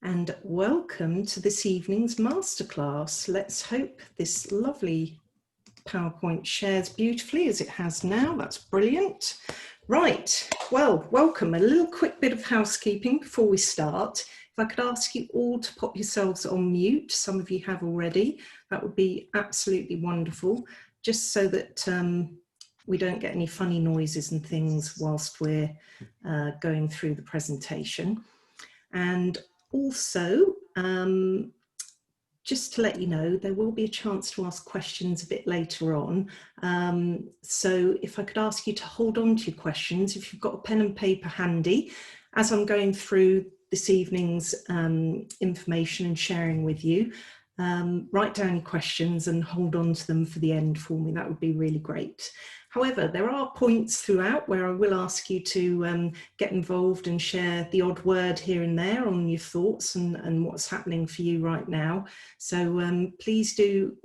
and welcome to this evening's masterclass. Let's hope this lovely PowerPoint shares beautifully as it has now. That's brilliant. Right, well, welcome. A little quick bit of housekeeping before we start. If I could ask you all to pop yourselves on mute, some of you have already, that would be absolutely wonderful, just so that we don't get any funny noises and things whilst we're going through the presentation. And also, just to let you know, there will be a chance to ask questions a bit later on. So if I could ask you to hold on to your questions, if you've got a pen and paper handy, as I'm going through this evening's information and sharing with you, write down your questions and hold on to them for the end for me. That would be really great. However, there are points throughout where I will ask you to get involved and share the odd word here and there on your thoughts and what's happening for you right now. So please do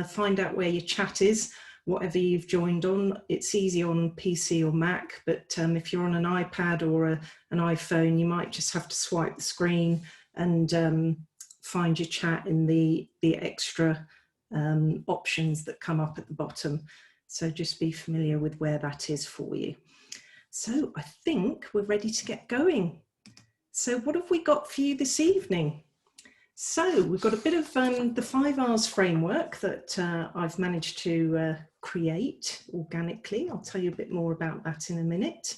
find out where your chat is, whatever you've joined on. It's easy on PC or Mac, but if you're on an iPad or an iPhone, you might just have to swipe the screen and find your chat in the extra options that come up at the bottom. So just be familiar with where that is for you. So I think we're ready to get going. So what have we got for you this evening? So we've got a bit of the 5 R's framework that I've managed to create organically. I'll tell you a bit more about that in a minute.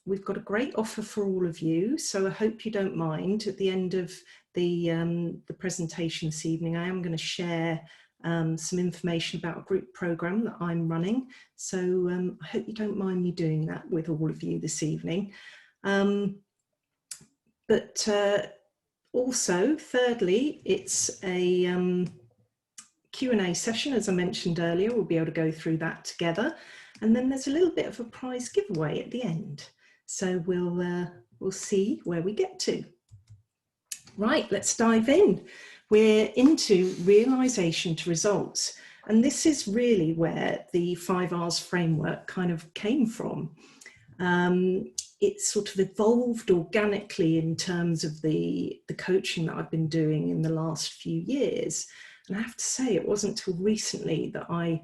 We've got a great offer for all of you, so I hope you don't mind. At the end of the presentation this evening, I am going to share some information about a group program that I'm running. So I hope you don't mind me doing that with all of you this evening. Also, thirdly, it's a Q&A session, as I mentioned earlier. We'll be able to go through that together. And then there's a little bit of a prize giveaway at the end. So we'll see where we get to. Right, let's dive in. We're into realization to results. And this is really where the 5 R's framework kind of came from. It sort of evolved organically in terms of the coaching that I've been doing in the last few years. And I have to say, it wasn't until recently that I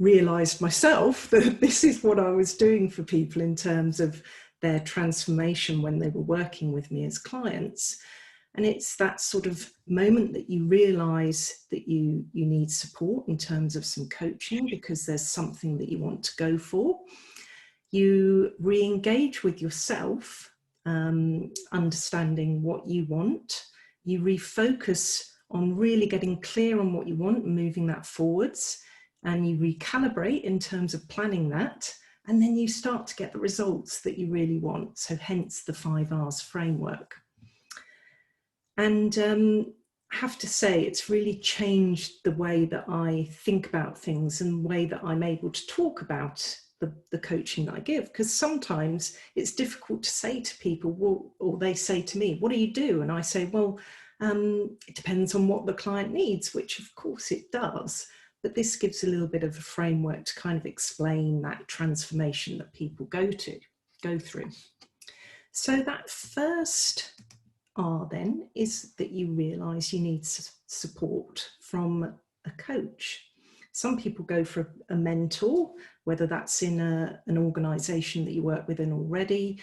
realized myself that this is what I was doing for people in terms of their transformation when they were working with me as clients. And it's that sort of moment that you realize that you need support in terms of some coaching because there's something that you want to go for. You re-engage with yourself, understanding what you want. You refocus on really getting clear on what you want and moving that forwards. And you recalibrate in terms of planning that. And then you start to get the results that you really want. So hence the 5 R's framework. And I have to say, it's really changed the way that I think about things and the way that I'm able to talk about the coaching that I give. Because sometimes it's difficult to say to people, well, or they say to me, what do you do? And I say, well, it depends on what the client needs, which of course it does. But this gives a little bit of a framework to kind of explain that transformation that people go through. So that first R then is that you realize you need support from a coach. Some people go for a mentor, whether that's in an organization that you work within already.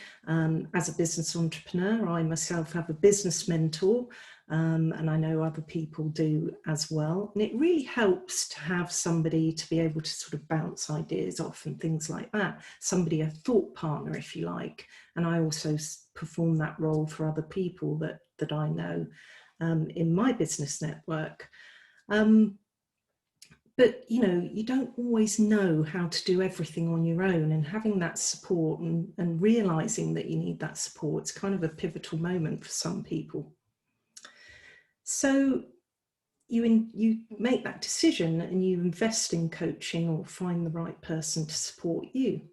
As a business entrepreneur, I myself have a business mentor, and I know other people do as well. And it really helps to have somebody to be able to sort of bounce ideas off and things like that. Somebody, a thought partner, if you like. And I also perform that role for other people that I know in my business network. But, you know, you don't always know how to do everything on your own, and having that support and realizing that you need that support, it's kind of a pivotal moment for some people. So you make that decision and you invest in coaching or find the right person to support you.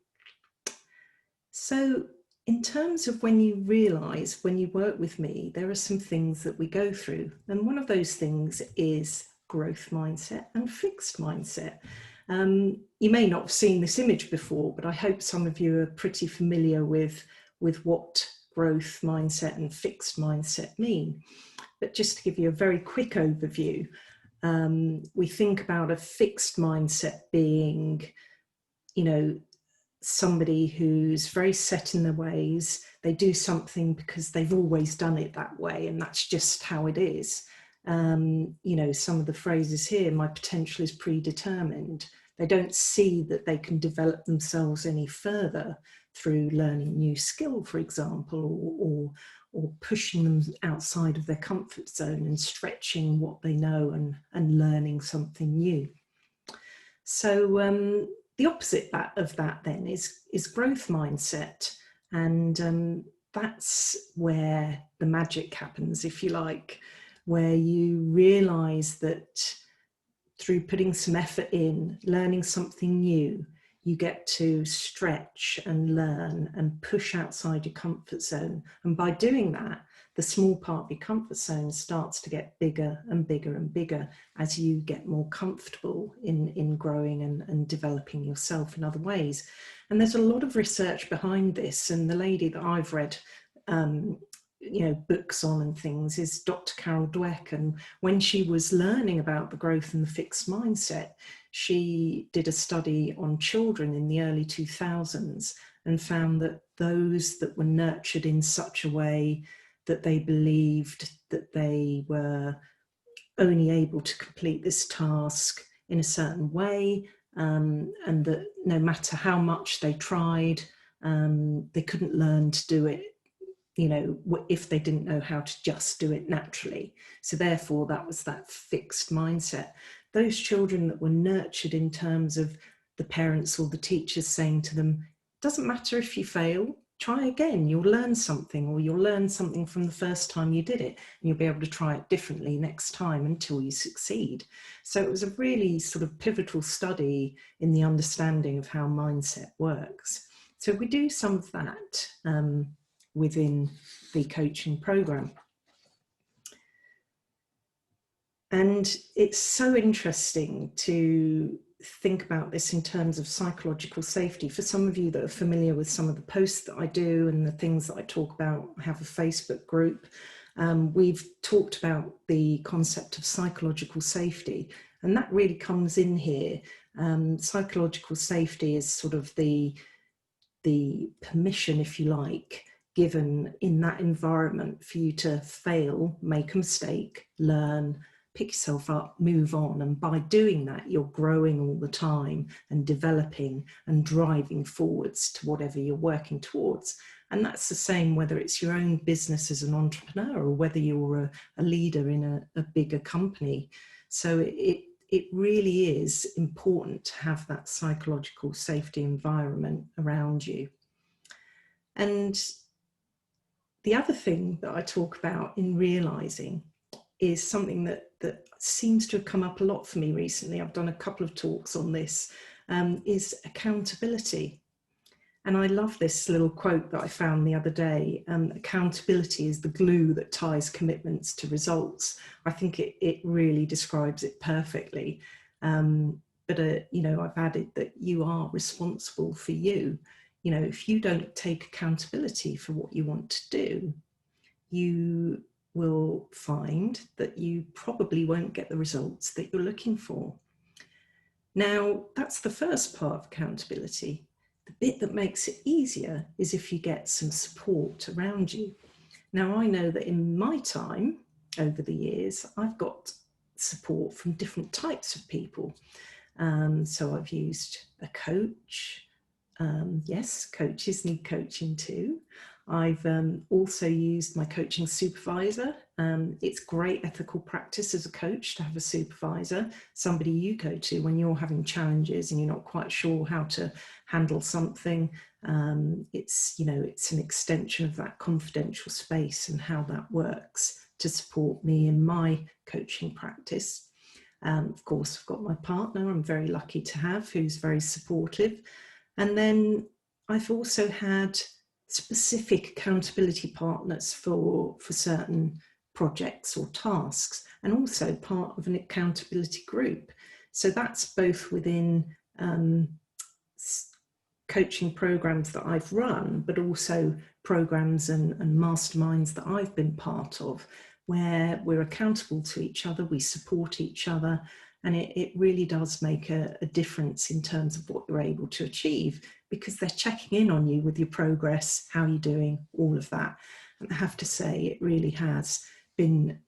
So in terms of when you realize, when you work with me, there are some things that we go through. And one of those things is growth mindset and fixed mindset. You may not have seen this image before, but I hope some of you are pretty familiar with what growth mindset and fixed mindset mean. But just to give you a very quick overview, we think about a fixed mindset being, you know, somebody who's very set in their ways. They do something because they've always done it that way, and that's just how it is. You know, some of the phrases here, my potential is predetermined. They don't see that they can develop themselves any further through learning new skill, for example, or pushing them outside of their comfort zone and stretching what they know and learning something new. So the opposite of that then is growth mindset. And that's where the magic happens, if you like, where you realize that through putting some effort in, learning something new, you get to stretch and learn and push outside your comfort zone. And by doing that, the small part of your comfort zone starts to get bigger and bigger and bigger as you get more comfortable in growing and developing yourself in other ways. And there's a lot of research behind this. And the lady that I've read you know, books on and things is Dr. Carol Dweck. And when she was learning about the growth and the fixed mindset, she did a study on children in the early 2000s and found that those that were nurtured in such a way that they believed that they were only able to complete this task in a certain way, and that no matter how much they tried, they couldn't learn to do it, you know, if they didn't know how to just do it naturally. So therefore, that was that fixed mindset. Those children that were nurtured in terms of the parents or the teachers saying to them, doesn't matter if you fail, try again, you'll learn something, or you'll learn something from the first time you did it, and you'll be able to try it differently next time until you succeed. So it was a really sort of pivotal study in the understanding of how mindset works. So we do some of that within the coaching program. And it's so interesting to think about this in terms of psychological safety. For some of you that are familiar with some of the posts that I do and the things that I talk about, I have a Facebook group. We've talked about the concept of psychological safety, and that really comes in here. Psychological safety is sort of the permission, if you like, given in that environment for you to fail, make a mistake, learn, pick yourself up, move on. And by doing that, you're growing all the time and developing and driving forwards to whatever you're working towards. And that's the same whether it's your own business as an entrepreneur or whether you're a leader in a bigger company. So it really is important to have that psychological safety environment around you. And the other thing that I talk about in realizing is something that seems to have come up a lot for me recently. I've done a couple of talks on this, is accountability. And I love this little quote that I found the other day. Accountability is the glue that ties commitments to results. I think it really describes it perfectly. But you know, I've added that you are responsible for you. You know, if you don't take accountability for what you want to do, you will find that you probably won't get the results that you're looking for. Now, that's the first part of accountability. The bit that makes it easier is if you get some support around you. Now, I know that in my time over the years, I've got support from different types of people. So I've used a coach. Yes, coaches need coaching too. I've also used my coaching supervisor. It's great ethical practice as a coach to have a supervisor, somebody you go to when you're having challenges and you're not quite sure how to handle something. It's, you know, it's an extension of that confidential space and how that works to support me in my coaching practice. Of course, I've got my partner I'm very lucky to have, who's very supportive. And then I've also had specific accountability partners for certain projects or tasks, and also part of an accountability group. So that's both within coaching programs that I've run, but also programs and masterminds that I've been part of, where we're accountable to each other, we support each other, and it really does make a difference in terms of what you're able to achieve, because they're checking in on you with your progress, how you're doing, all of that. And I have to say, it really has been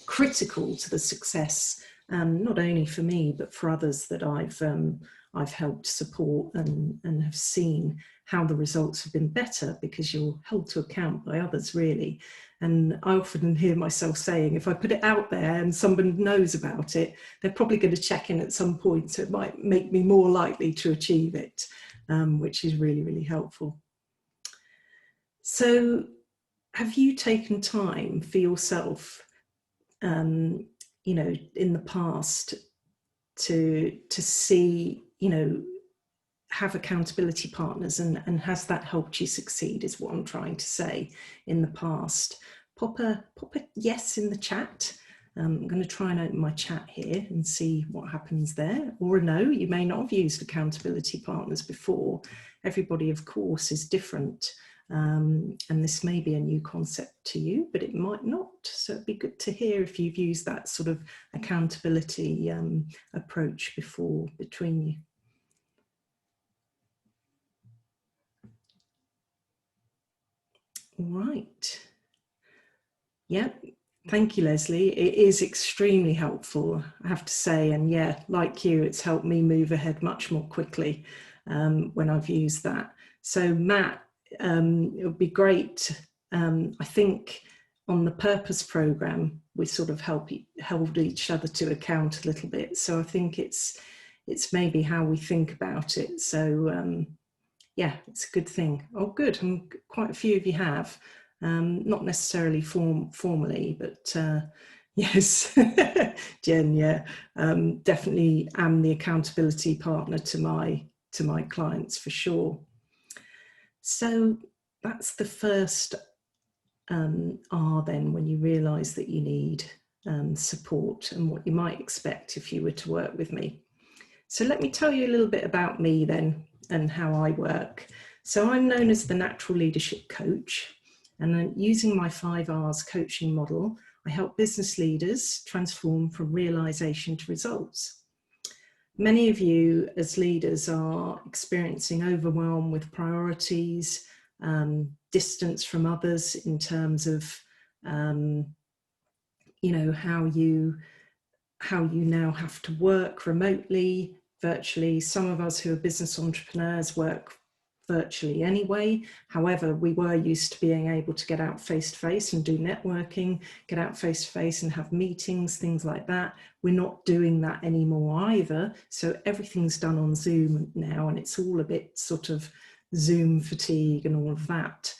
critical to the success, not only for me, but for others that I've helped support, and have seen how the results have been better, because you're held to account by others, really. And I often hear myself saying, if I put it out there and somebody knows about it, they're probably going to check in at some point, so it might make me more likely to achieve it, which is really, really helpful. So have you taken time for yourself, you know, in the past to see, you know, have accountability partners, and has that helped you succeed, is what I'm trying to say, in the past? Pop a yes in the chat. I'm going to try and open my chat here and see what happens there. Or a no, you may not have used accountability partners before. Everybody, of course, is different. And this may be a new concept to you, but it might not. So it'd be good to hear if you've used that sort of accountability approach before between you. All right. Yep. Thank you, Leslie. It is extremely helpful, I have to say. And yeah, like you, it's helped me move ahead much more quickly when I've used that. So Matt, it would be great. I think on the purpose program, we sort of held each other to account a little bit. So I think it's maybe how we think about it. So yeah, it's a good thing. Oh, good. And quite a few of you have. Not necessarily formally, but yes, Jen, yeah, definitely am the accountability partner to my clients, for sure. So that's the first R then, when you realise that you need support, and what you might expect if you were to work with me. So let me tell you a little bit about me then, and how I work. So I'm known as the Natural Leadership Coach, and using my 5 R's coaching model, I help business leaders transform from realisation to results. Many of you as leaders are experiencing overwhelm with priorities, distance from others in terms of, you know, how you now have to work remotely, virtually. Some of us who are business entrepreneurs work virtually anyway. However, we were used to being able to get out face-to-face and do networking, get out face-to-face and have meetings, things like that. We're not doing that anymore either. So everything's done on Zoom now, and it's all a bit sort of Zoom fatigue and all of that.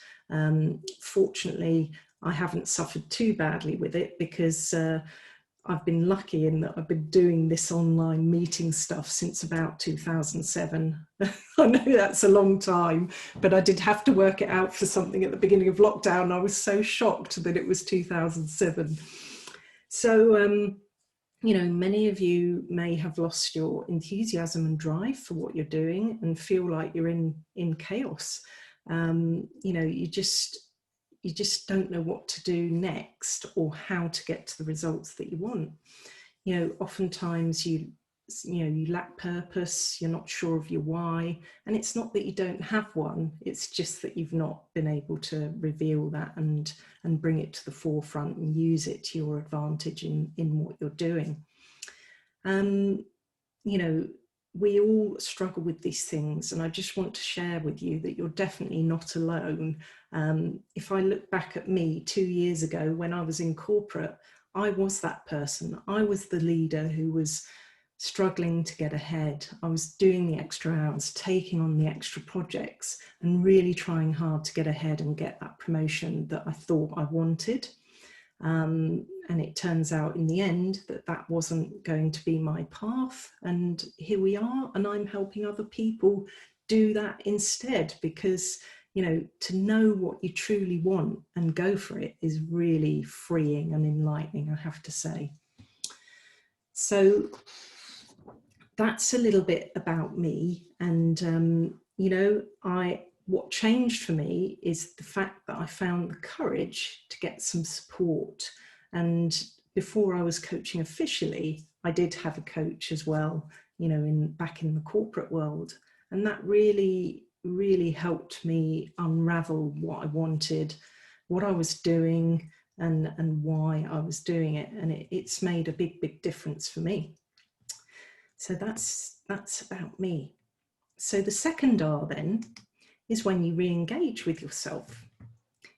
Fortunately, I haven't suffered too badly with it, because I've been lucky in that I've been doing this online meeting stuff since about 2007. I know that's a long time, but I did have to work it out for something at the beginning of lockdown. I was so shocked that it was 2007. So, you know, many of you may have lost your enthusiasm and drive for what you're doing, and feel like you're in chaos. You know, you just don't know what to do next, or how to get to the results that you want. You know, oftentimes you lack purpose, you're not sure of your why, and it's not that you don't have one, it's just that you've not been able to reveal that and bring it to the forefront and use it to your advantage in what you're doing. You know, we all struggle with these things, and I just want to share with you that you're definitely not alone. If I look back at me 2 years ago when I was in corporate, I was that person. I was the leader who was struggling to get ahead. I was doing the extra hours, taking on the extra projects, and really trying hard to get ahead and get that promotion that I thought I wanted. And it turns out in the end that that wasn't going to be my path. And here we are, and I'm helping other people do that instead, because, you know, to know what you truly want and go for it is really freeing and enlightening, I have to say. So that's a little bit about me. And, you know, what changed for me is the fact that I found the courage to get some support. And before I was coaching officially, I did have a coach as well, you know, back in the corporate world. And that really, really helped me unravel what I wanted, what I was doing, and why I was doing it. And it's made a big, big difference for me. So that's about me. So the second R then is when you re-engage with yourself.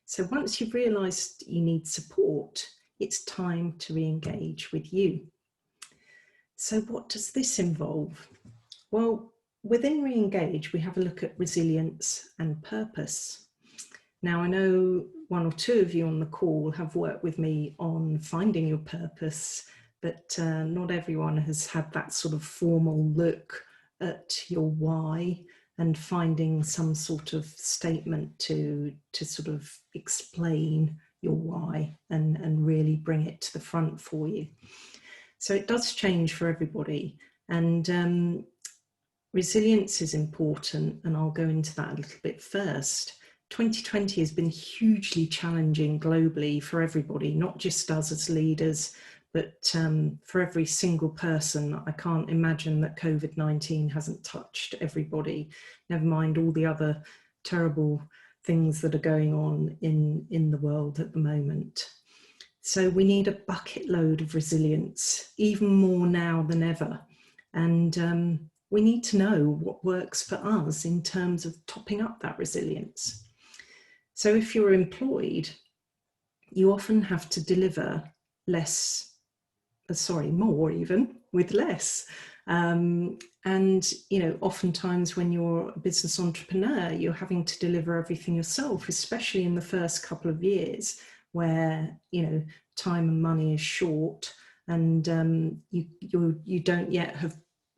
So once you've realised you need support, it's time to re-engage with you. So what does this involve? Well, within re-engage, we have a look at resilience and purpose. Now, I know one or two of you on the call have worked with me on finding your purpose, but not everyone has had that sort of formal look at your why and finding some sort of statement to sort of explain your why and really bring it to the front for you. So it does change for everybody, and resilience is important, and I'll go into that a little bit first. 2020 has been hugely challenging globally for everybody, not just us as leaders, but for every single person. I can't imagine that COVID-19 hasn't touched everybody, never mind all the other terrible things that are going on in the world at the moment. So we need a bucket load of resilience, even more now than ever. And we need to know what works for us in terms of topping up that resilience. So if you're employed, you often have to deliver more even, with less. And, you know, oftentimes when you're a business entrepreneur, you're having to deliver everything yourself, especially in the first couple of years where, you know, time and money is short, and you don't yet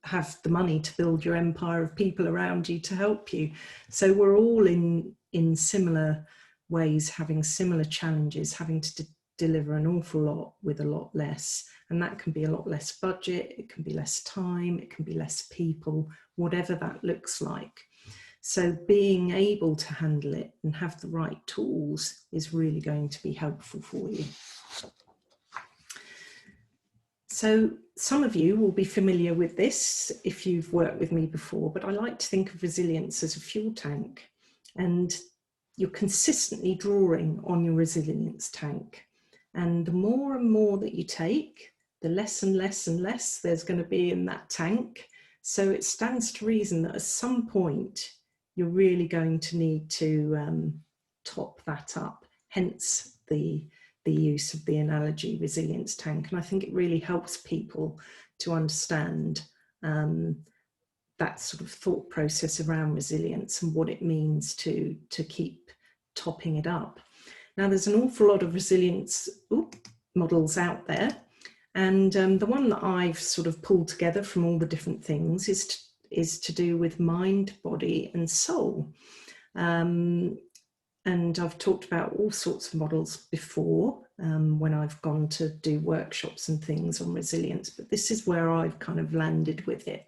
have the money to build your empire of people around you to help you. So we're all in similar ways, having similar challenges, having to deliver an awful lot with a lot less. And that can be a lot less budget, it can be less time, it can be less people, whatever that looks like. So being able to handle it and have the right tools is really going to be helpful for you. So some of you will be familiar with this if you've worked with me before, but I like to think of resilience as a fuel tank, and you're consistently drawing on your resilience tank. And the more and more that you take, the less and less and less there's going to be in that tank. So it stands to reason that at some point, you're really going to need to top that up, hence the use of the analogy resilience tank. And I think it really helps people to understand that sort of thought process around resilience and what it means to keep topping it up. Now, there's an awful lot of resilience models out there, and the one that I've sort of pulled together from all the different things is to do with mind, body, and soul. And I've talked about all sorts of models before when I've gone to do workshops and things on resilience, but this is where I've kind of landed with it.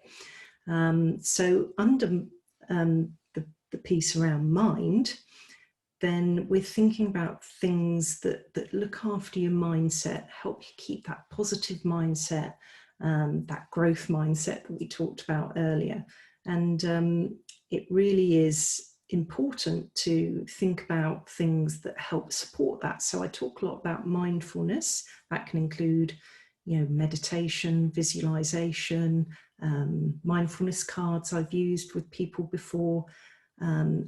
So under the piece around mind, then we're thinking about things that look after your mindset, help you keep that positive mindset, that growth mindset that we talked about earlier. And it really is important to think about things that help support that. So I talk a lot about mindfulness. That can include, you know, meditation, visualization, mindfulness cards I've used with people before,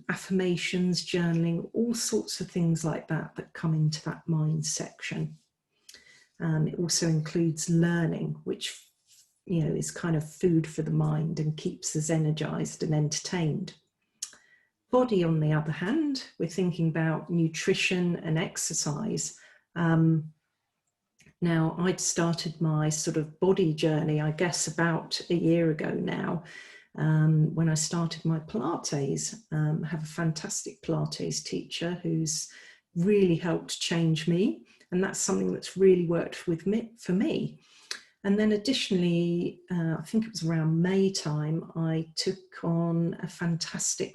affirmations, journaling, all sorts of things like that come into that mind section. It also includes learning, which, you know, is kind of food for the mind and keeps us energized and entertained. Body, on the other hand, we're thinking about nutrition and exercise. Now, I'd started my sort of body journey, I guess, about a year ago now, when I started my Pilates. I have a fantastic Pilates teacher who's really helped change me, and that's something that's really worked for me. And then additionally, I think it was around May time, I took on a fantastic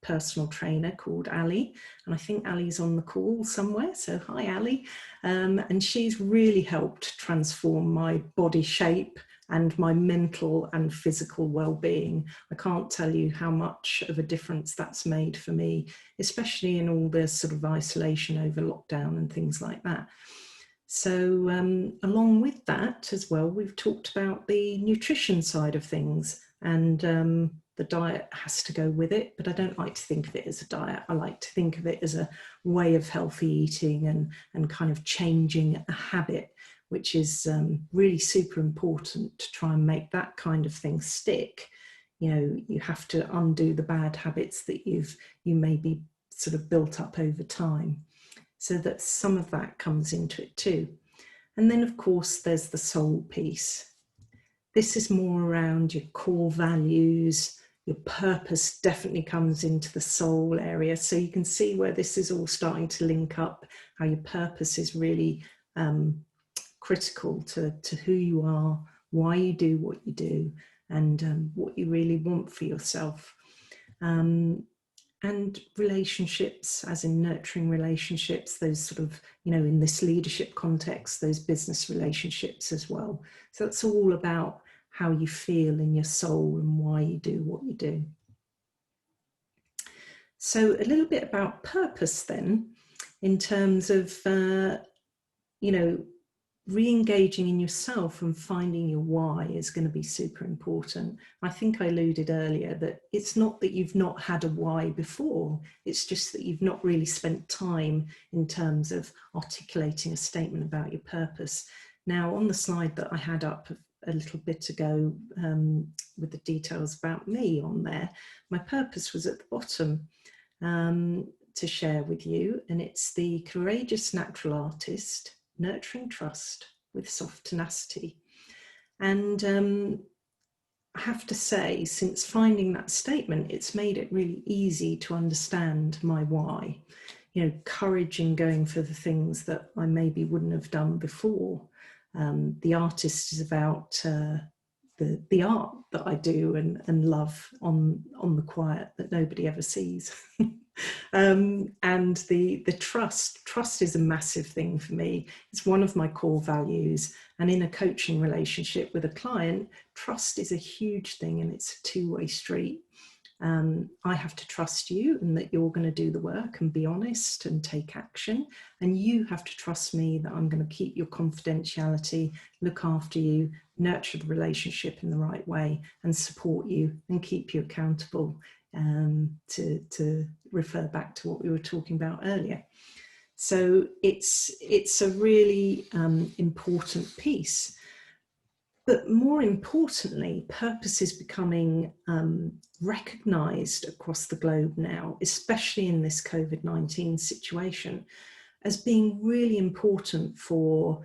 personal trainer called Ali, and I think Ali's on the call somewhere, so hi Ali. And she's really helped transform my body shape and my mental and physical well-being. I can't tell you how much of a difference that's made for me, especially in all the sort of isolation over lockdown and things like that. So along with that as well, we've talked about the nutrition side of things, and the diet has to go with it, but I don't like to think of it as a diet. I like to think of it as a way of healthy eating and kind of changing a habit, which is really super important to try and make that kind of thing stick. You know, you have to undo the bad habits that you maybe sort of built up over time, so that some of that comes into it too. And then of course there's the soul piece. This is more around your core values. Your purpose definitely comes into the soul area. So you can see where this is all starting to link up, how your purpose is really critical to who you are, why you do what you do, and what you really want for yourself. And relationships, as in nurturing relationships, those sort of, you know, in this leadership context, those business relationships as well. So it's all about how you feel in your soul and why you do what you do. So a little bit about purpose then, in terms of, you know, re-engaging in yourself and finding your why is going to be super important. I think I alluded earlier that it's not that you've not had a why before, it's just that you've not really spent time in terms of articulating a statement about your purpose. Now, on the slide that I had up a little bit ago with the details about me on there, my purpose was at the bottom to share with you, and it's the courageous natural artist, nurturing trust with soft tenacity. And I have to say, since finding that statement, it's made it really easy to understand my why. You know, courage in going for the things that I maybe wouldn't have done before. The artist is about the art that I do and love on the quiet that nobody ever sees. And the trust is a massive thing for me. It's one of my core values, and in a coaching relationship with a client, trust is a huge thing, and it's a two-way street. I have to trust you and that you're going to do the work and be honest and take action, and you have to trust me that I'm going to keep your confidentiality, look after you, nurture the relationship in the right way, and support you and keep you accountable, to refer back to what we were talking about earlier. So it's a really important piece. But more importantly, purpose is becoming recognised across the globe now, especially in this COVID-19 situation, as being really important for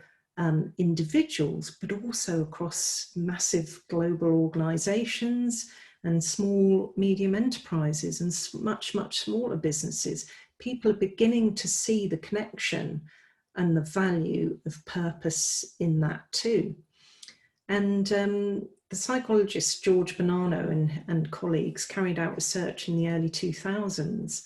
individuals, but also across massive global organisations and small, medium enterprises and much, much smaller businesses. People are beginning to see the connection and the value of purpose in that too. And the psychologist George Bonanno and colleagues carried out research in the early 2000s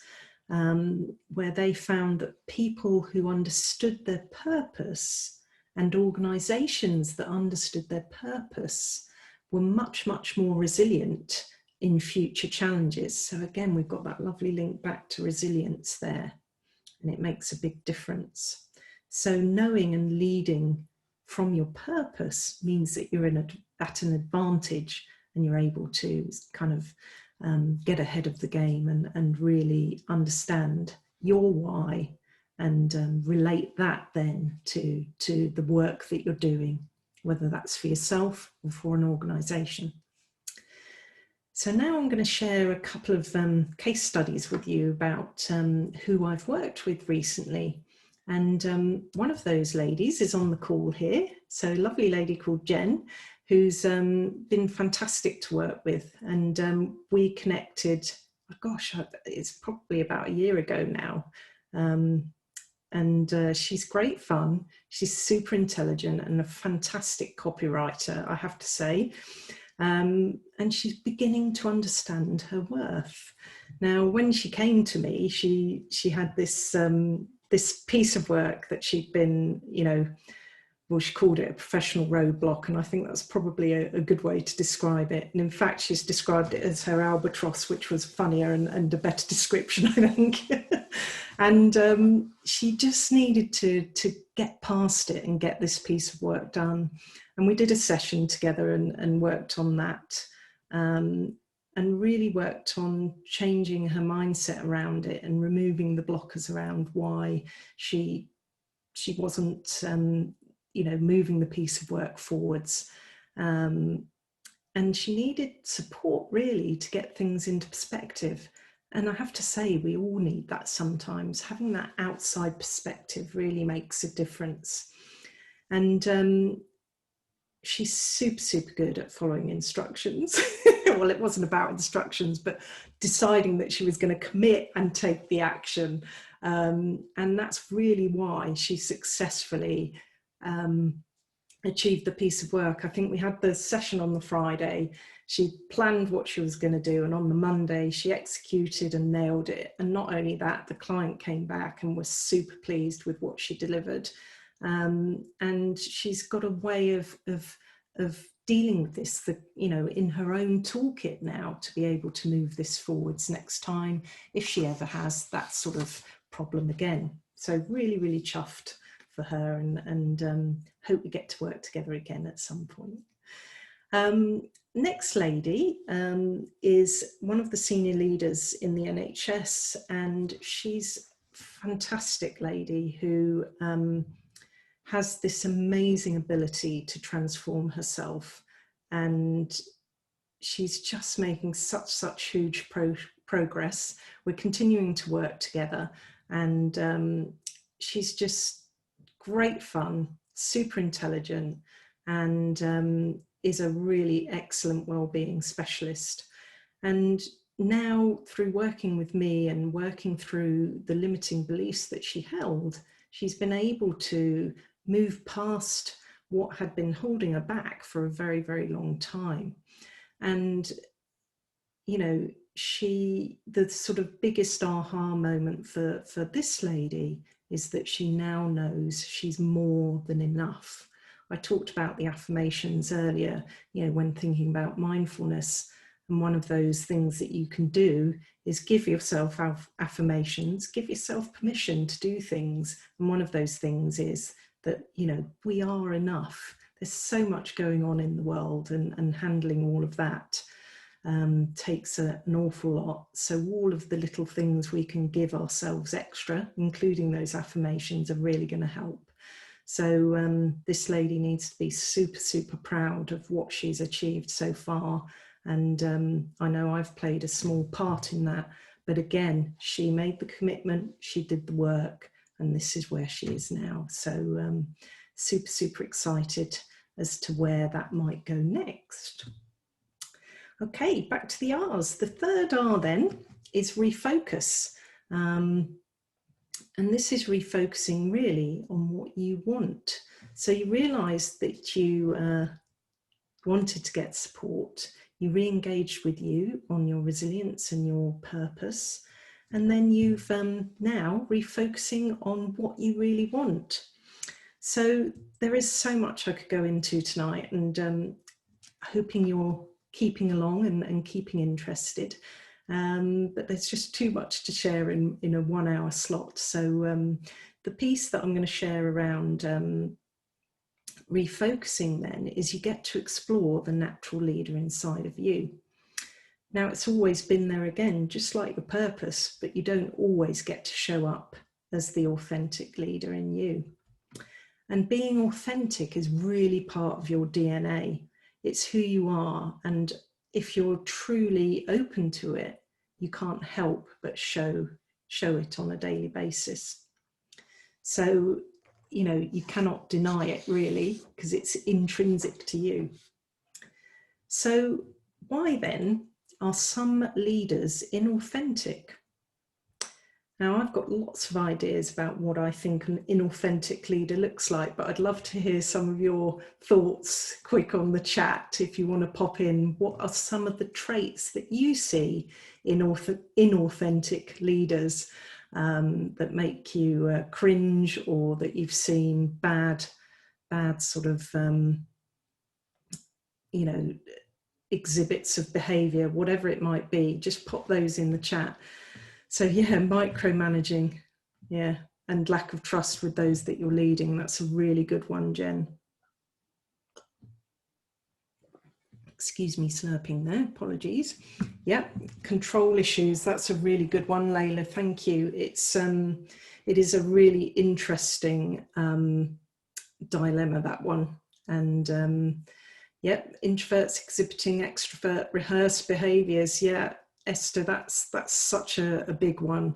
where they found that people who understood their purpose and organisations that understood their purpose were much, much more resilient in future challenges. So again, we've got that lovely link back to resilience there, and it makes a big difference. So knowing and leading from your purpose means that you're at an advantage, and you're able to kind of get ahead of the game and really understand your why and relate that then to the work that you're doing, whether that's for yourself or for an organisation. So now I'm going to share a couple of case studies with you about who I've worked with recently. And one of those ladies is on the call here. So a lovely lady called Jen, who's been fantastic to work with. And we connected, oh gosh, it's probably about a year ago now. And she's great fun. She's super intelligent and a fantastic copywriter, I have to say. And she's beginning to understand her worth. Now, when she came to me, she had this this piece of work that she'd been, well, she called it a professional roadblock, and I think that's probably a good way to describe it. And in fact, she's described it as her albatross, which was funnier and a better description, I think. And she just needed to get past it and get this piece of work done. And we did a session together and worked on that, and really worked on changing her mindset around it and removing the blockers around why she wasn't moving the piece of work forwards. And she needed support really to get things into perspective. And I have to say, we all need that sometimes. Having that outside perspective really makes a difference. And she's super, super good at following instructions. Well, it wasn't about instructions, but deciding that she was going to commit and take the action. And that's really why she successfully achieved the piece of work. I think we had the session on the Friday. She planned what she was going to do, and on the Monday she executed and nailed it. And not only that, the client came back and was super pleased with what she delivered. And she's got a way of dealing with this, in her own toolkit now, to be able to move this forwards next time if she ever has that sort of problem again. So really, really chuffed for her, and hope we get to work together again at some point. Next lady is one of the senior leaders in the NHS, and she's a fantastic lady who has this amazing ability to transform herself, and she's just making such huge progress. We're continuing to work together, and she's just great fun, super intelligent, and is a really excellent wellbeing specialist. And now, through working with me and working through the limiting beliefs that she held, she's been able to move past what had been holding her back for a very, very long time. And, the sort of biggest aha moment for this lady is that she now knows she's more than enough. I talked about the affirmations earlier, when thinking about mindfulness. And one of those things that you can do is give yourself affirmations, give yourself permission to do things. And one of those things is that, we are enough. There's so much going on in the world, and handling all of that takes an awful lot. So all of the little things we can give ourselves extra, including those affirmations, are really going to help. So this lady needs to be super, super proud of what she's achieved so far. And I know I've played a small part in that, but again, she made the commitment, she did the work, and this is where she is now. So super, super excited as to where that might go next. Okay, back to the R's. The third R then is refocus. And this is refocusing really on what you want. So you realise that you wanted to get support, you re-engaged with you on your resilience and your purpose, and then you've now refocusing on what you really want. So there is so much I could go into tonight, and hoping you're keeping along and keeping interested. But there's just too much to share in a 1 hour slot. So the piece that I'm going to share around refocusing then is you get to explore the natural leader inside of you. Now, it's always been there again, just like your purpose, but you don't always get to show up as the authentic leader in you. And being authentic is really part of your DNA. It's who you are. And if you're truly open to it, you can't help but show it on a daily basis. So, you cannot deny it really, because it's intrinsic to you. So why then are some leaders inauthentic? Now, I've got lots of ideas about what I think an inauthentic leader looks like, but I'd love to hear some of your thoughts quick on the chat. If you want to pop in, what are some of the traits that you see in inauthentic leaders that make you cringe, or that you've seen bad sort of, you know, exhibits of behavior, whatever it might be? Just pop those in the chat. So yeah, micromanaging, yeah, and lack of trust with those that you're leading. That's a really good one, Jen. Excuse me, slurping there, apologies. Yeah, control issues, that's a really good one, Layla, thank you. It is a really interesting dilemma, that one. And yep, introverts exhibiting extrovert rehearsed behaviors. Yeah, Esther, that's such a big one.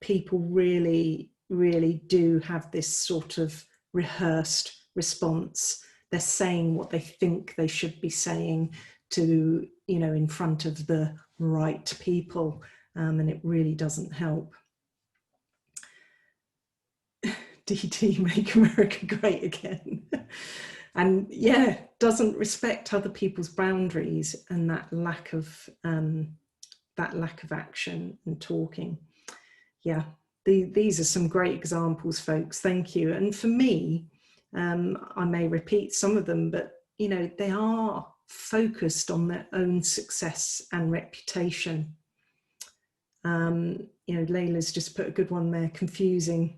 People really do have this sort of rehearsed response. They're saying what they think they should be saying to, you know, in front of the right people, and it really doesn't help. DT, make America great again. And yeah, doesn't respect other people's boundaries, and that lack of action and talking. Yeah, these are some great examples, folks. Thank you. And for me, I may repeat some of them, but you know, they are focused on their own success and reputation. You know, Layla's just put a good one there, confusing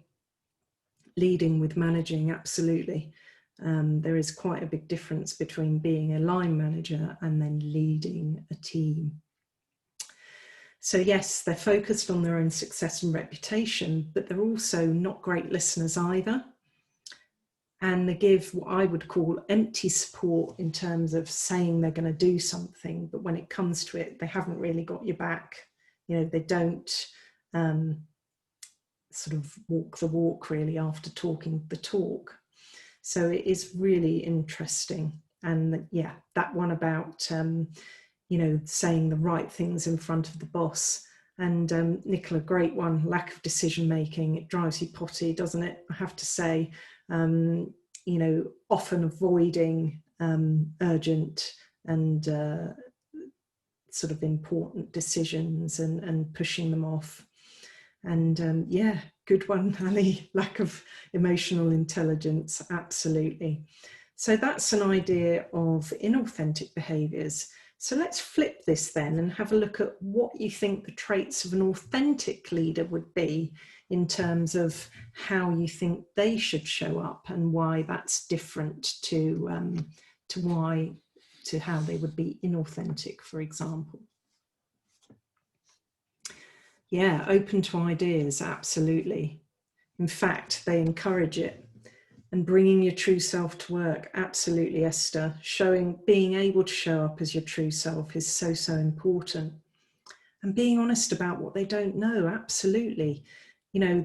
leading with managing. Absolutely. There is quite a big difference between being a line manager and then leading a team. So yes, they're focused on their own success and reputation, but they're also not great listeners either. And they give what I would call empty support in terms of saying they're going to do something, but when it comes to it, they haven't really got your back. You know, they don't sort of walk the walk really after talking the talk. So it is really interesting. And yeah, that one about, you know, saying the right things in front of the boss. And Nicola, great one, lack of decision making. It drives you potty, doesn't it? I have to say, you know, often avoiding urgent and sort of important decisions and pushing them off. And yeah, good one, Ali, lack of emotional intelligence, absolutely. So that's an idea of inauthentic behaviours. So let's flip this then and have a look at what you think the traits of an authentic leader would be in terms of how you think they should show up and why that's different to how they would be inauthentic, for example. Yeah, open to ideas, absolutely. In fact, they encourage it. And bringing your true self to work, absolutely, Esther. Being able to show up as your true self is so, so important. And being honest about what they don't know, absolutely. You know,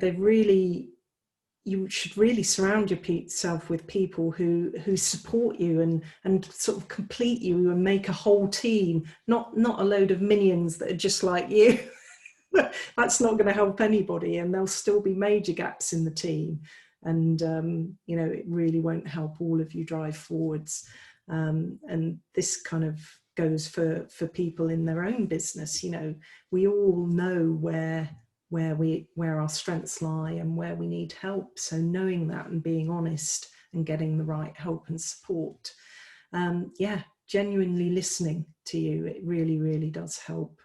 you should really surround yourself with people who support you and sort of complete you and make a whole team, not a load of minions that are just like you. That's not going to help anybody, and there'll still be major gaps in the team. And you know, it really won't help all of you drive forwards. And this kind of goes for people in their own business. You know, we all know where our strengths lie and where we need help. So knowing that and being honest and getting the right help and support. Yeah, genuinely listening to you, it really, really does help.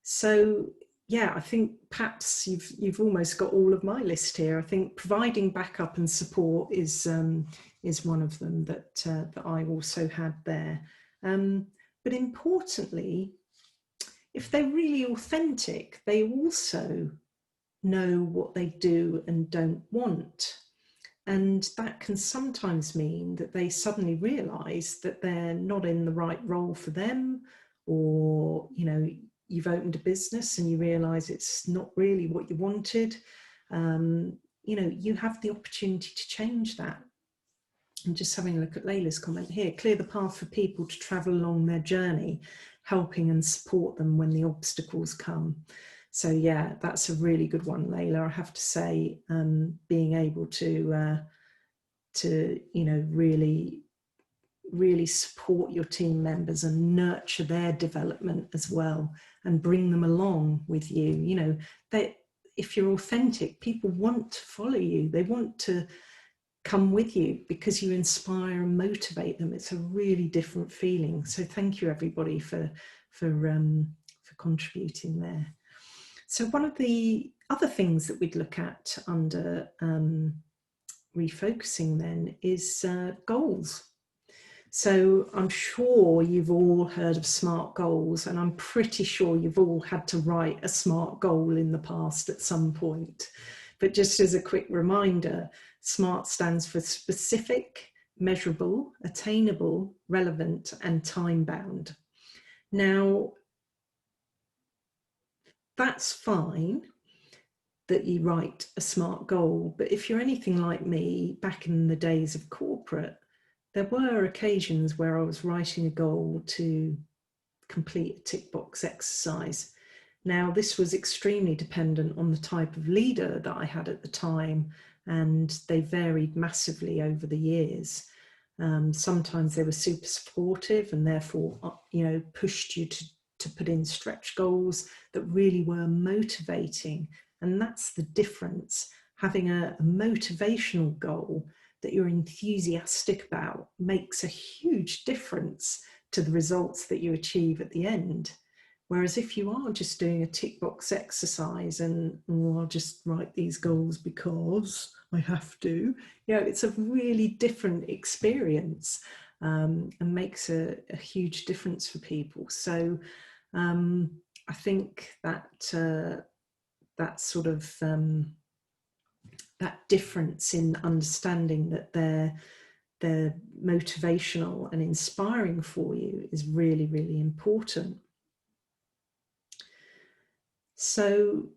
So yeah, I think perhaps you've almost got all of my list here. I think providing backup and support is one of them that I also had there. But importantly, if they're really authentic, they also know what they do and don't want. And that can sometimes mean that they suddenly realize that they're not in the right role for them, or, you know, you've opened a business and you realize it's not really what you wanted. You know, you have the opportunity to change that. And just having a look at Layla's comment here, clear the path for people to travel along their journey, helping and support them when the obstacles come. So yeah, that's a really good one, Layla. I have to say, being able to really support your team members and nurture their development as well, and bring them along with you. If you're authentic, people want to follow you. They want to come with you because you inspire and motivate them. It's a really different feeling. So thank you, everybody, for contributing there. So one of the other things that we'd look at under refocusing then is goals. So I'm sure you've all heard of SMART goals, and I'm pretty sure you've all had to write a SMART goal in the past at some point. But just as a quick reminder, SMART stands for specific, measurable, attainable, relevant, and time-bound. Now, that's fine that you write a SMART goal, but if you're anything like me, back in the days of corporate, there were occasions where I was writing a goal to complete a tick box exercise. Now, this was extremely dependent on the type of leader that I had at the time, and they varied massively over the years. Sometimes they were super supportive and therefore, pushed you to put in stretch goals that really were motivating. And that's the difference. Having a motivational goal that you're enthusiastic about makes a huge difference to the results that you achieve at the end. Whereas if you are just doing a tick box exercise and I'll just write these goals because I have to, it's a really different experience, and makes a huge difference for people. So I think that sort of that difference in understanding that they're motivational and inspiring for you is really, really important. So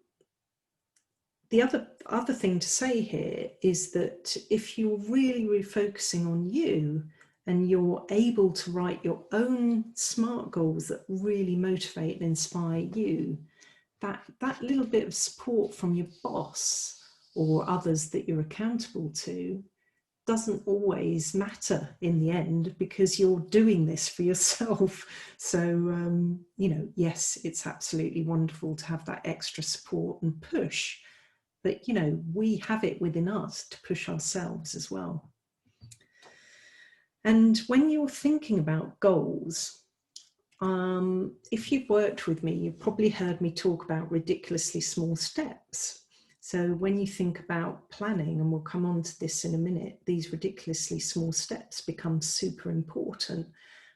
the other thing to say here is that if you're really refocusing on you and you're able to write your own SMART goals that really motivate and inspire you, that little bit of support from your boss or others that you're accountable to doesn't always matter in the end, because you're doing this for yourself. So, yes, it's absolutely wonderful to have that extra support and push, but, we have it within us to push ourselves as well. And when you're thinking about goals, if you've worked with me, you've probably heard me talk about ridiculously small steps. So when you think about planning, and we'll come on to this in a minute, these ridiculously small steps become super important.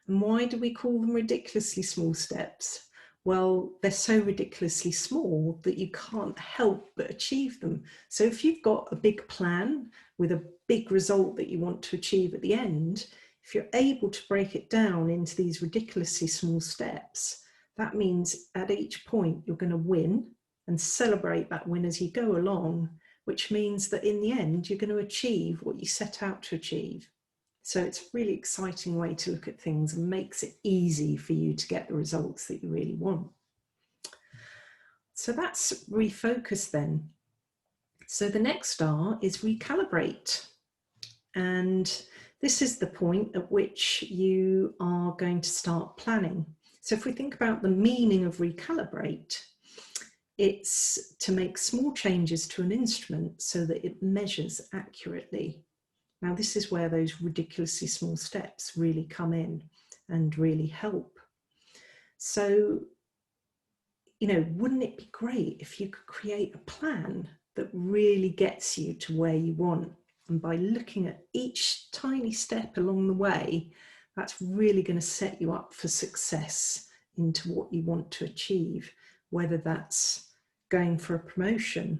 And why do we call them ridiculously small steps? Well, they're so ridiculously small that you can't help but achieve them. So if you've got a big plan with a big result that you want to achieve at the end, if you're able to break it down into these ridiculously small steps, that means at each point you're going to win and celebrate that win as you go along, which means that in the end, you're going to achieve what you set out to achieve. So it's a really exciting way to look at things and makes it easy for you to get the results that you really want. So that's refocus then. So the next R is recalibrate. And this is the point at which you are going to start planning. So if we think about the meaning of recalibrate, it's to make small changes to an instrument so that it measures accurately. Now, this is where those ridiculously small steps really come in and really help. So, wouldn't it be great if you could create a plan that really gets you to where you want? And by looking at each tiny step along the way, that's really going to set you up for success into what you want to achieve, whether that's going for a promotion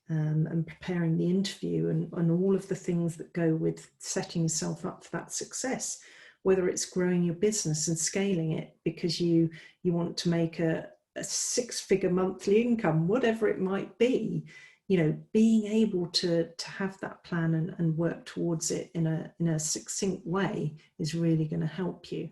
and preparing the interview and all of the things that go with setting yourself up for that success, whether it's growing your business and scaling it because you want to make a six-figure monthly income, whatever it might be. Being able to have that plan and work towards it in a succinct way is really going to help you.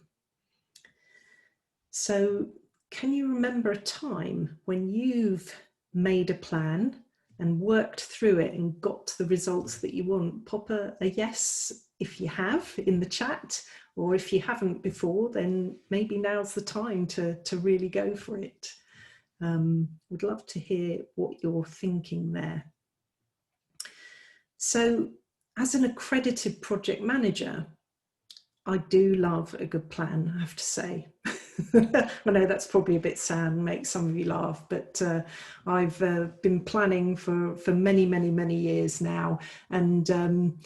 So can you remember a time when you've made a plan and worked through it and got to the results that you want, pop a yes if you have in the chat, or if you haven't before, then maybe now's the time to really go for it. Would love to hear what you're thinking there. So as an accredited project manager, I do love a good plan, I have to say. I know that's probably a bit sad and makes some of you laugh, but I've been planning for many, many, many years now. And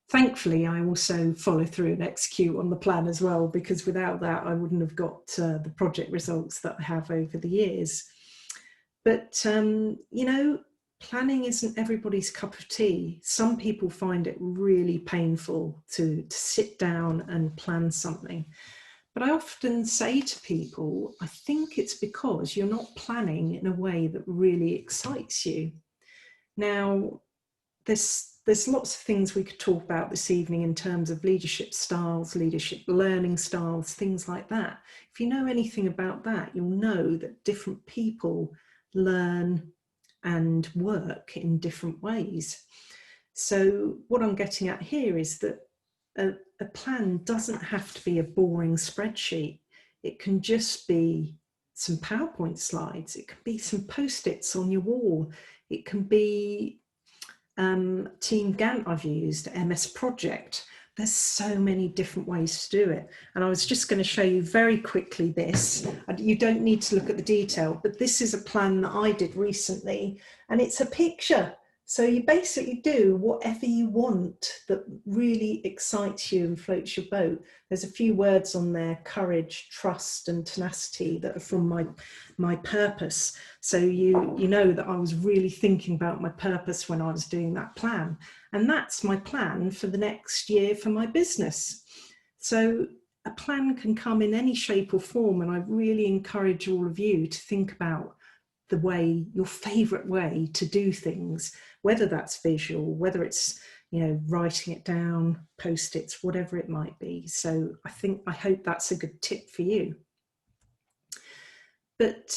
thankfully, I also follow through and execute on the plan as well, because without that, I wouldn't have got the project results that I have over the years. But, you know, planning isn't everybody's cup of tea. Some people find it really painful to sit down and plan something. But I often say to people, I think it's because you're not planning in a way that really excites you. Now, there's lots of things we could talk about this evening in terms of leadership styles, leadership learning styles, things like that. If you know anything about that, you'll know that different people learn and work in different ways. So what I'm getting at here is that a plan doesn't have to be a boring spreadsheet. It can just be some PowerPoint slides. It can be some post-its on your wall. It can be Team Gantt I've used, MS Project. There's so many different ways to do it. And I was just going to show you very quickly this. You don't need to look at the detail, but this is a plan that I did recently, and it's a picture. So you basically do whatever you want that really excites you and floats your boat. There's a few words on there: courage, trust, and tenacity, that are from my purpose. So you know that I was really thinking about my purpose when I was doing that plan. And that's my plan for the next year for my business. So a plan can come in any shape or form. And I really encourage all of you to think about the way, your favorite way to do things, whether that's visual, whether it's, you know, writing it down, post-its, whatever it might be. So I hope that's a good tip for you. But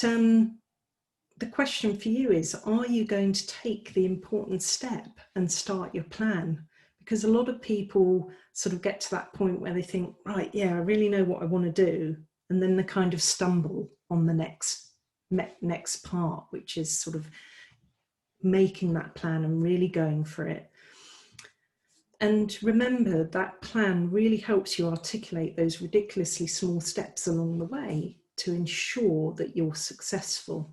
the question for you is, are you going to take the important step and start your plan? Because a lot of people sort of get to that point where they think, right, yeah, I really know what I want to do. And then they kind of stumble on the next part, which is sort of making that plan and really going for it. And remember, that plan really helps you articulate those ridiculously small steps along the way to ensure that you're successful.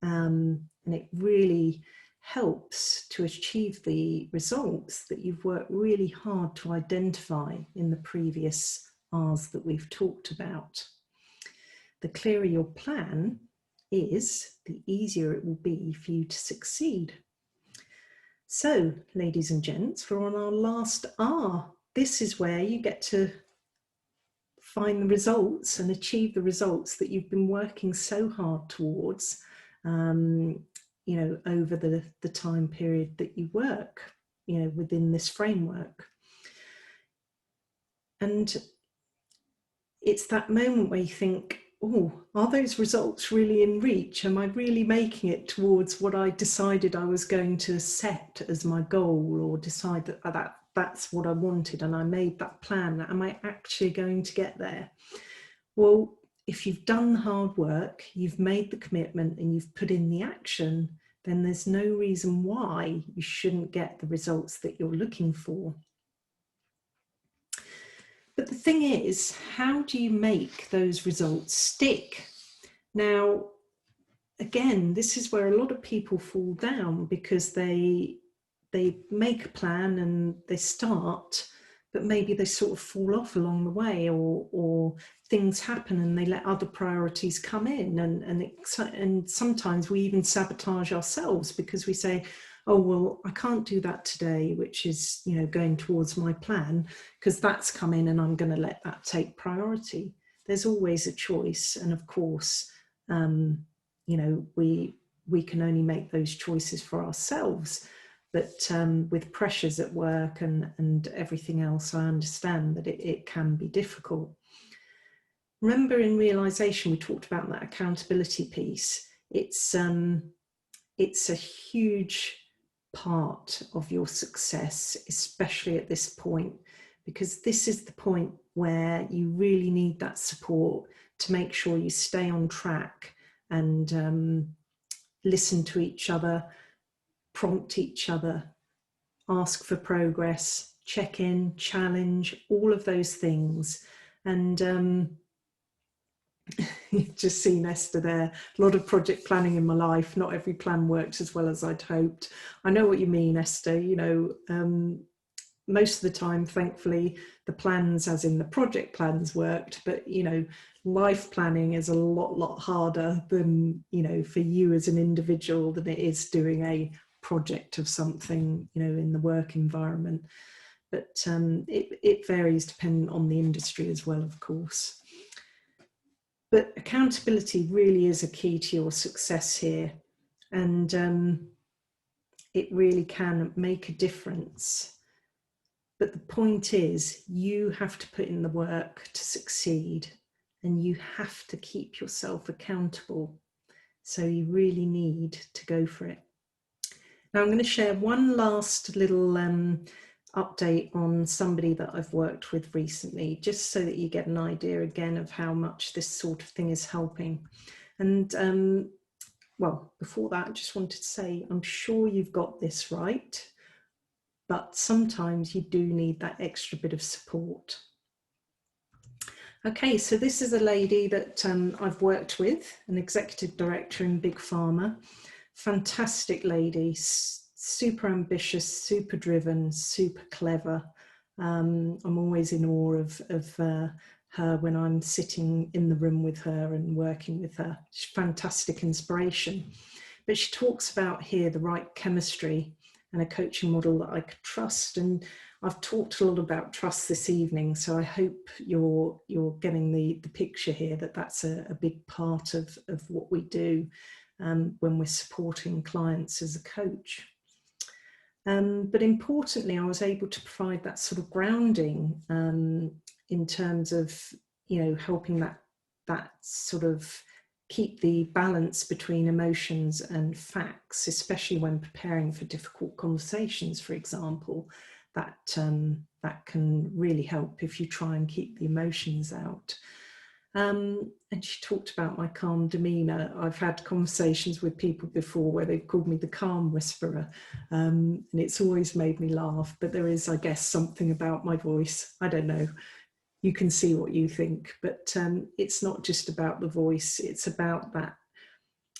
And it really helps to achieve the results that you've worked really hard to identify in the previous R's that we've talked about. The clearer your plan is, the easier it will be for you to succeed. So, ladies and gents, we're on our last R. This is where you get to find the results and achieve the results that you've been working so hard towards, you know, over the time period that you work, you know, within this framework. And it's that moment where you think, oh, are those results really in reach? Am I really making it towards what I decided I was going to set as my goal, or decide that that's what I wanted and I made that plan? Am I actually going to get there? Well, if you've done the hard work, you've made the commitment and you've put in the action, then there's no reason why you shouldn't get the results that you're looking for. But the thing is, how do you make those results stick? Now, again, this is where a lot of people fall down, because they make a plan and they start, but maybe they sort of fall off along the way, or things happen and they let other priorities come in, and sometimes we even sabotage ourselves because we say, oh, well, I can't do that today, which is, you know, going towards my plan, because that's come in and I'm going to let that take priority. There's always a choice. And of course, you know, we can only make those choices for ourselves. But with pressures at work and everything else, I understand that it can be difficult. Remember, in realization, we talked about that accountability piece. It's it's a huge part of your success, especially at this point, because this is the point where you really need that support to make sure you stay on track and listen to each other, prompt each other, ask for progress, check in, challenge, all of those things. And you've just seen Esther there. A lot of project planning in my life. Not every plan worked as well as I'd hoped. I know what you mean, Esther. You know, most of the time, thankfully, the plans, as in the project plans, worked. But, you know, life planning is a lot harder than, you know, for you as an individual than it is doing a project of something, you know, in the work environment. But it varies depending on the industry as well, of course. But accountability really is a key to your success here. And it really can make a difference. But the point is, you have to put in the work to succeed, and you have to keep yourself accountable. So you really need to go for it. Now I'm going to share one last little update on somebody that I've worked with recently, just so that you get an idea again of how much this sort of thing is helping. And well, before that, I just wanted to say, I'm sure you've got this right, but sometimes you do need that extra bit of support. Okay, so this is a lady that I've worked with, an executive director in Big Pharma. Fantastic lady, super ambitious, super driven, super clever. I'm always in awe of her when I'm sitting in the room with her and working with her. She's fantastic inspiration. But she talks about here the right chemistry and a coaching model that I could trust. And I've talked a lot about trust this evening, so I hope you're getting the picture here that that's a big part of what we do when we're supporting clients as a coach. But importantly, I was able to provide that sort of grounding in terms of, you know, helping that sort of keep the balance between emotions and facts, especially when preparing for difficult conversations, for example. That can really help if you try and keep the emotions out. And she talked about my calm demeanour. I've had conversations with people before where they've called me the calm whisperer, and it's always made me laugh. But there is, I guess, something about my voice. I don't know. You can see what you think, but it's not just about the voice. It's about that,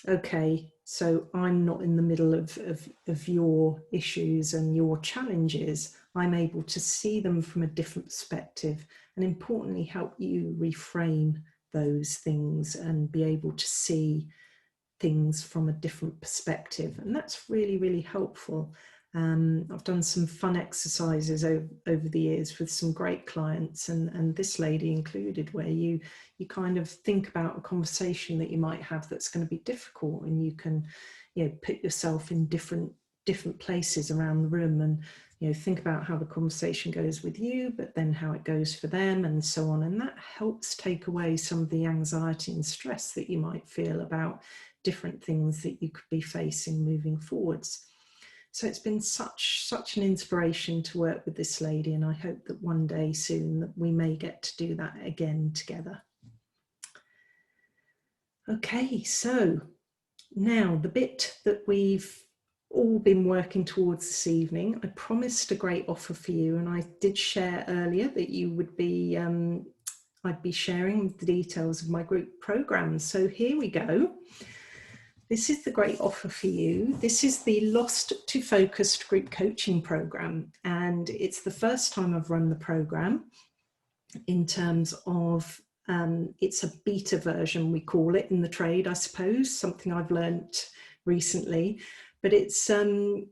okay, so I'm not in the middle of your issues and your challenges. I'm able to see them from a different perspective, and importantly, help you reframe those things and be able to see things from a different perspective. And that's really, really helpful. I've done some fun exercises over the years with some great clients, and this lady included, where you kind of think about a conversation that you might have that's going to be difficult, and you can, you know, put yourself in different places around the room, and, you know, think about how the conversation goes with you, but then how it goes for them, and so on. And that helps take away some of the anxiety and stress that you might feel about different things that you could be facing moving forwards. So it's been such an inspiration to work with this lady, and I hope that one day soon that we may get to do that again together. Okay, so now the bit that we've all been working towards this evening. I promised a great offer for you, and I did share earlier that you would be, I'd be sharing the details of my group program. So here we go. This is the great offer for you. This is the Lost to Focused group coaching program, and it's the first time I've run the program in terms of it's a beta version, we call it in the trade, I suppose, something I've learnt recently. But it's the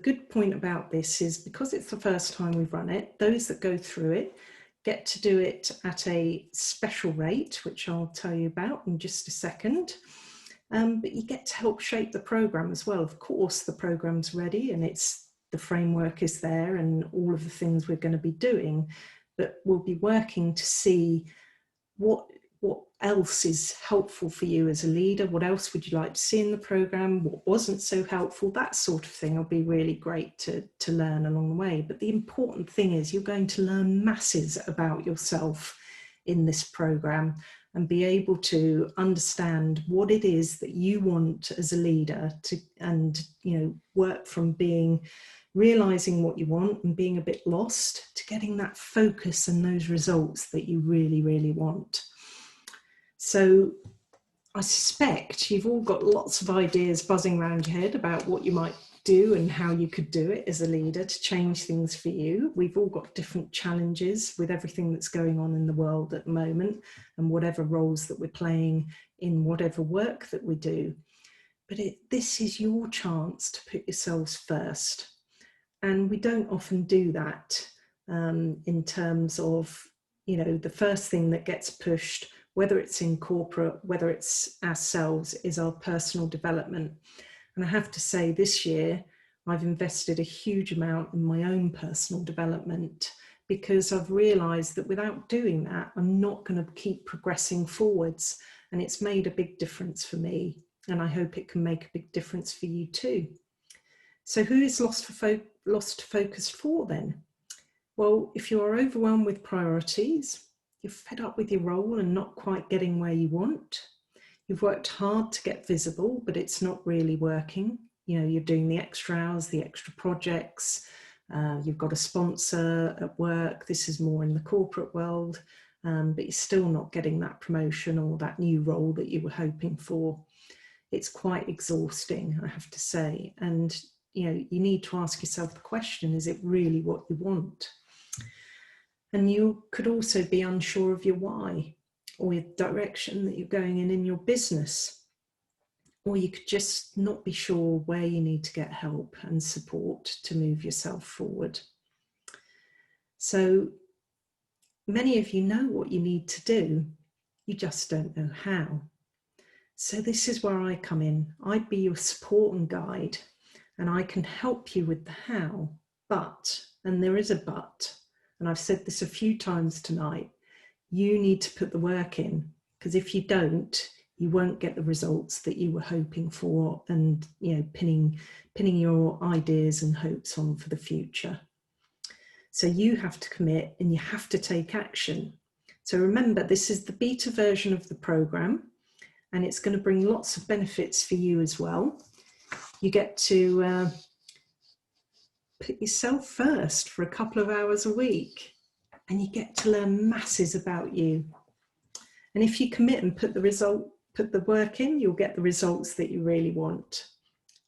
good point about this is, because it's the first time we've run it, those that go through it get to do it at a special rate, which I'll tell you about in just a second. But you get to help shape the program as well. Of course, the program's ready and the framework is there and all of the things we're going to be doing, but we'll be working to see what what else is helpful for you as a leader? What else would you like to see in the program? What wasn't so helpful? That sort of thing will be really great to learn along the way. But the important thing is you're going to learn masses about yourself in this program and be able to understand what it is that you want as a leader to, and work from realizing what you want and being a bit lost to getting that focus and those results that you really, really want. So I suspect you've all got lots of ideas buzzing around your head about what you might do and how you could do it as a leader to change things for you. We've all got different challenges with everything that's going on in the world at the moment and whatever roles that we're playing in whatever work that we do. But this is your chance to put yourselves first. And we don't often do that in terms of, the first thing that gets pushed, whether it's in corporate, whether it's ourselves, is our personal development. And I have to say this year, I've invested a huge amount in my own personal development because I've realized that without doing that, I'm not going to keep progressing forwards. And it's made a big difference for me. And I hope it can make a big difference for you too. So who is lost focus for then? Well, if you're overwhelmed with priorities, you're fed up with your role and not quite getting where you want, you've worked hard to get visible, but it's not really working. You're doing the extra hours, the extra projects, you've got a sponsor at work. This is more in the corporate world, but you're still not getting that promotion or that new role that you were hoping for. It's quite exhausting, I have to say. And you need to ask yourself the question, is it really what you want? And you could also be unsure of your why or your direction that you're going in your business. Or you could just not be sure where you need to get help and support to move yourself forward. So many of you know what you need to do, you just don't know how. So this is where I come in. I'd be your support and guide, and I can help you with the how, but, and there is a but, and I've said this a few times tonight, you need to put the work in, because if you don't, you won't get the results that you were hoping for and pinning your ideas and hopes on for the future. So you have to commit and you have to take action. So remember, this is the beta version of the program, and it's going to bring lots of benefits for you as well. You get to put yourself first for a couple of hours a week, and you get to learn masses about you. And if you commit and put the work in, you'll get the results that you really want.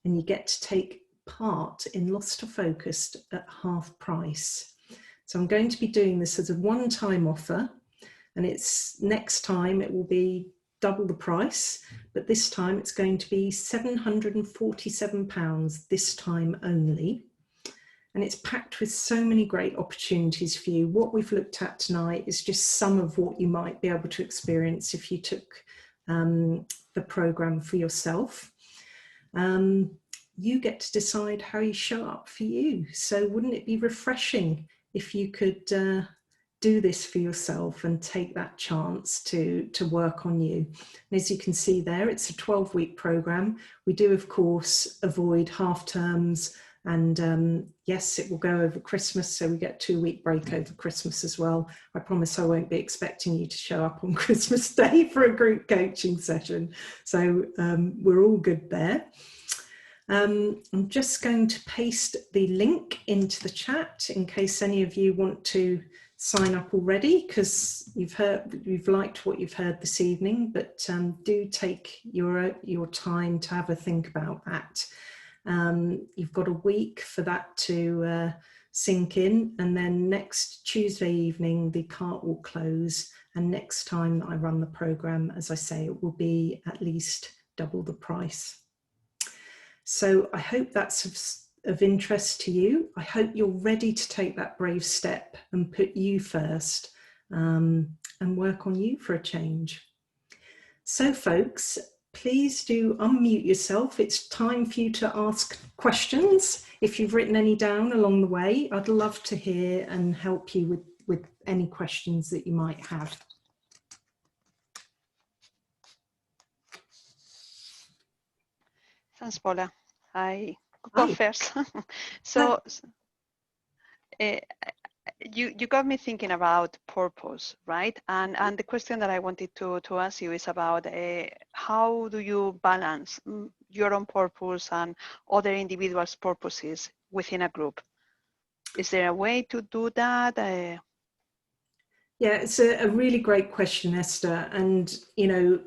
And you get to take part in Lost to Focused at half price. So I'm going to be doing this as a one-time offer, and next time it will be double the price, but this time it's going to be £747 this time only. And it's packed with so many great opportunities for you. What we've looked at tonight is just some of what you might be able to experience if you took the program for yourself. You get to decide how you show up for you. So wouldn't it be refreshing if you could do this for yourself and take that chance to work on you? And as you can see there, it's a 12-week program. We do, of course, avoid half terms. And yes, it will go over Christmas, so we get a 2-week break over Christmas as well. I promise I won't be expecting you to show up on Christmas Day for a group coaching session. So we're all good there. I'm just going to paste the link into the chat in case any of you want to sign up already, because you've liked what you've heard this evening, but do take your time to have a think about that. You've got a week for that to sink in, and then next Tuesday evening the cart will close, and next time that I run the program, as I say, it will be at least double the price. So I hope that's of interest to you. I hope you're ready to take that brave step and put you first, and work on you for a change. So folks, please do unmute yourself. It's time for you to ask questions. If you've written any down along the way, I'd love to hear and help you with any questions that you might have. Thanks, Paula. I go first. So you got me thinking about purpose, right? And the question that I wanted to ask you is about how do you balance your own purpose and other individuals' purposes within a group? Is there a way to do that? Yeah, it's a really great question, Esther. And, you know,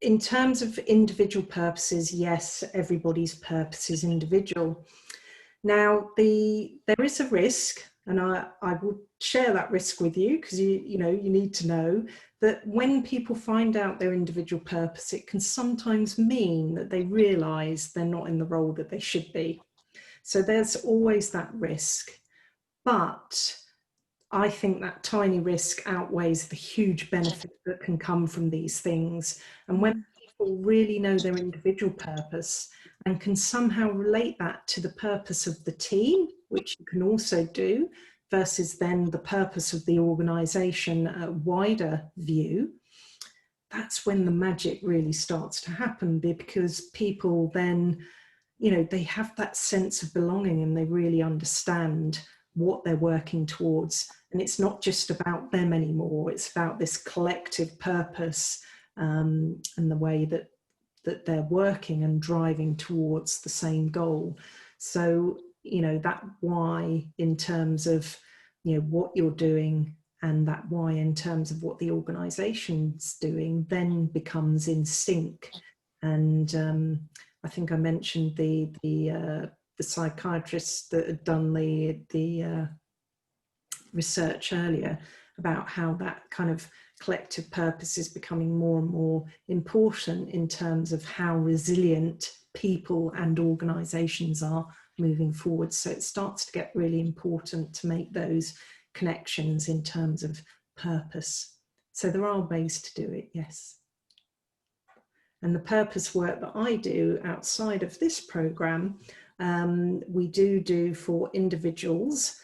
in terms of individual purposes, yes, everybody's purpose is individual. Now, there is a risk, and I will share that risk with you because you need to know that when people find out their individual purpose, it can sometimes mean that they realise they're not in the role that they should be. So there's always that risk. But I think that tiny risk outweighs the huge benefit that can come from these things. And when people really know their individual purpose and can somehow relate that to the purpose of the team, which you can also do, versus then the purpose of the organisation, a wider view, that's when the magic really starts to happen, because people then, you know, they have that sense of belonging and they really understand what they're working towards. And it's not just about them anymore, it's about this collective purpose and the way that they're working and driving towards the same goal. So, you know, that why in terms of, you know, what you're doing, and that why in terms of what the organisation's doing then becomes in sync. And I think I mentioned the psychiatrists that had done the research earlier about how that kind of collective purpose is becoming more and more important in terms of how resilient people and organisations are moving forward. So it starts to get really important to make those connections in terms of purpose. So there are ways to do it, yes. And the purpose work that I do outside of this programme, we do for individuals,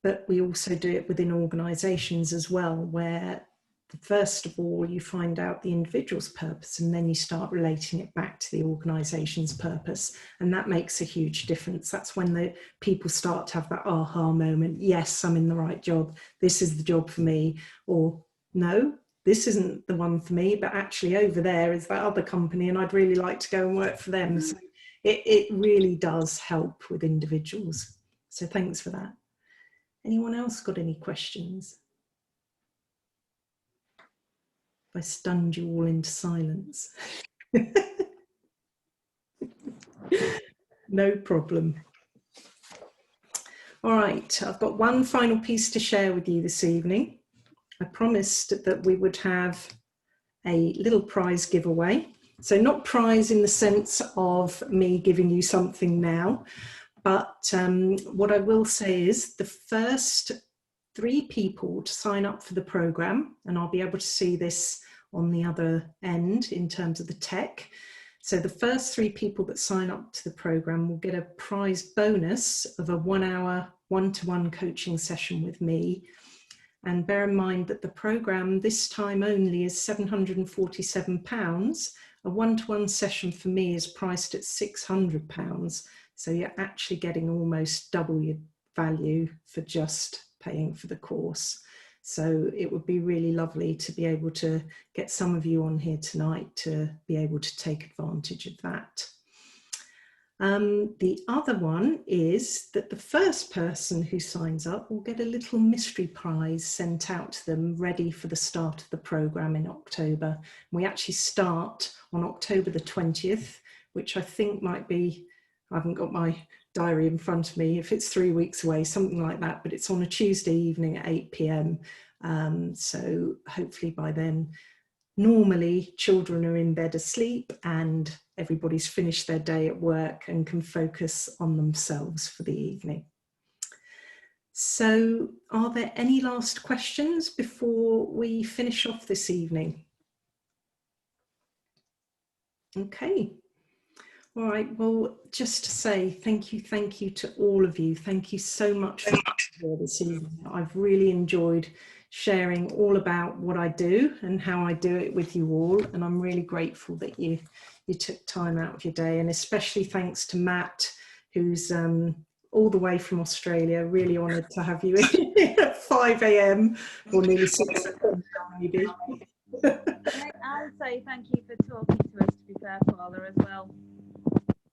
but we also do it within organisations as well, where first of all you find out the individual's purpose and then you start relating it back to the organisation's purpose, and that makes a huge difference. That's when the people start to have that aha moment. Yes, I'm in the right job, this is the job for me, or no, this isn't the one for me, but actually over there is that other company and I'd really like to go and work for them. So it really does help with individuals. So thanks for that. Anyone else got any questions? I stunned you all into silence. No problem. All right, I've got one final piece to share with you this evening. I promised that we would have a little prize giveaway. So not prize in the sense of me giving you something now, but what I will say is the first 3 people to sign up for the programme, and I'll be able to see this on the other end in terms of the tech. So the first 3 people that sign up to the programme will get a prize bonus of a 1-hour one-to-one coaching session with me. And bear in mind that the programme this time only is £747. A one-to-one session for me is priced at £600. So you're actually getting almost double your value for just paying for the course. So it would be really lovely to be able to get some of you on here tonight to be able to take advantage of that. The other one is that the first person who signs up will get a little mystery prize sent out to them ready for the start of the programme in October. We actually start on October the 20th, which I think might be, I haven't got my diary in front of me, if it's 3 weeks away, something like that, but it's on a Tuesday evening at 8 p.m. So hopefully by then, normally children are in bed asleep and everybody's finished their day at work and can focus on themselves for the evening. So are there any last questions before we finish off this evening? Okay. All right, well, just to say thank you to all of you. Thank you so much for being here this evening. I've really enjoyed sharing all about what I do and how I do it with you all, and I'm really grateful that you you took time out of your day, and especially thanks to Matt, who's all the way from Australia. Really honoured to have you in at 5 a.m. or nearly 6 a.m. maybe. I'll say thank you for talking to us, to be fair, Paula, as well.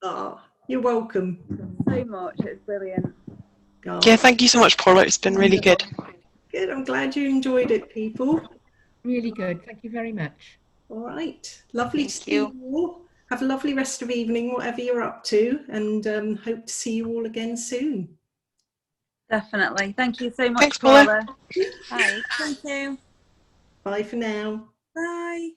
Oh, you're welcome. So much, it's brilliant. Oh. Yeah, thank you so much, Paula. It's been really good. Good, I'm glad you enjoyed it, people. Really good. Thank you very much. All right, lovely to Thank see you all. Have a lovely rest of evening, whatever you're up to, and hope to see you all again soon. Definitely. Thank you so much, Thanks, Paula. Paula. Bye. Thank you. Bye for now. Bye.